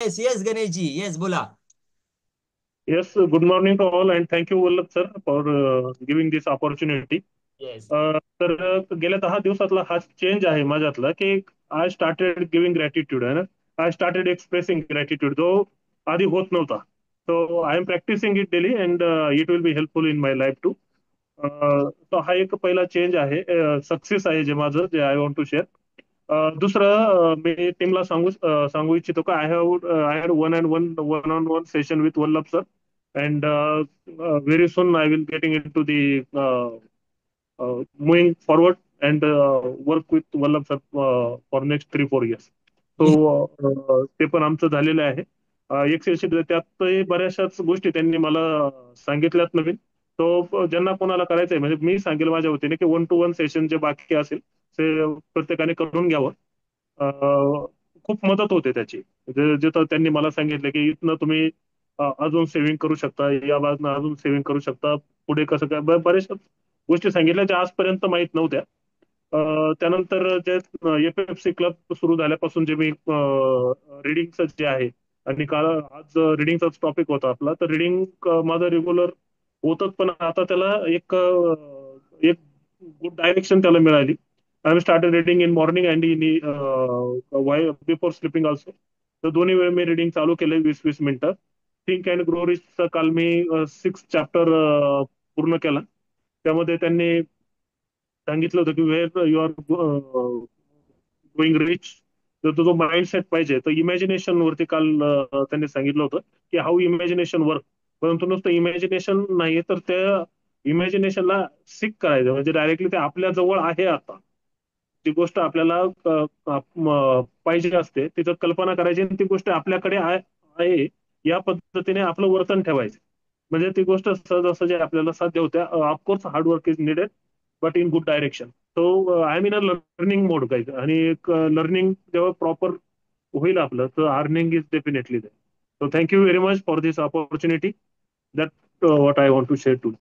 Yes yes Ganesh ji, yes बोला. Yes, good morning to all, and thank you, Vallabh sir, for giving this opportunity. Yes. तर गेल्या 10 दिवसातला हा change आहे माझ्यातला की I started giving gratitude आहे ना. आय स्टार्टेड एक्सप्रेसिंग ग्रॅटिट्यूड जो आधी होत नव्हता. So I am practising it daily and it will be helpful in my life too. तो हा एक पहिला चेंज आहे, सक्सेस आहे जे माझं जे आय वॉन्ट टू शेअर. दुसरं, मी टीमला सांगू इच्छितो का I had one on one session with Vallabh sir and very soon I will getting in to the moving forward and work with Vallabh sir for next 3-4 years. So ते पण आमचं झालेलं आहे. एक सेशन त्यातही बऱ्याचशाच गोष्टी त्यांनी मला सांगितल्यात नवीन. तो ज्यांना कोणाला करायचं आहे म्हणजे मी सांगेल माझ्या वतीने की 1-to-1 सेशन जे बाकी असेल ते प्रत्येकाने करून घ्यावं. खूप मदत होते त्याची. जिथं त्यांनी मला सांगितलं की इथनं तुम्ही अजून सेव्हिंग करू शकता, या बाजून अजून सेव्हिंग करू शकता, पुढे कसं काय बऱ्याचशा गोष्टी सांगितल्या ज्या आजपर्यंत माहीत नव्हत्या. त्यानंतर जे एफ-एफ-सी क्लब सुरू झाल्यापासून जे मी रिडिंगचं जे आहे, आणि काल आज रिडिंगचाच टॉपिक होता आपला, तर रिडिंग माझं रेग्युलर होतच, पण आता त्याला एक गुड डायरेक्शन त्याला मिळाली. I am started reading in morning and in why before sleeping also. तर दोन्ही वेळ मी रिडिंग चालू केले 20-20 मिनिटं. थिंक अँड ग्रो रिचचा काल मी 6 चॅप्टर पूर्ण केला. त्यामध्ये त्यांनी सांगितलं होतं की where you are going reach, तर तो जो माइंडसेट पाहिजे तर इमॅजिनेशन वरती काल त्यांनी सांगितलं होतं की हाऊ इमॅजिनेशन वर्क. परंतु नुसतं इमॅजिनेशन नाही तर त्या इमॅजिनेशनला सिक करायचं, म्हणजे डायरेक्टली ते आपल्या जवळ आहे आता. ती गोष्ट आपल्याला पाहिजे असते, तिचं कल्पना करायची आणि ती गोष्ट आपल्याकडे आहे या पद्धतीने आपलं वर्तन ठेवायचं. म्हणजे ती गोष्ट सहजासहजी आपल्याला साध्य होते. Of course hard work is needed, but in good direction. So I am in a learning mode काही, आणि एक लर्निंग जेव्हा प्रॉपर होईल आपलं तर earning is definitely there. So thank you very much for this opportunity. That what I want to share to.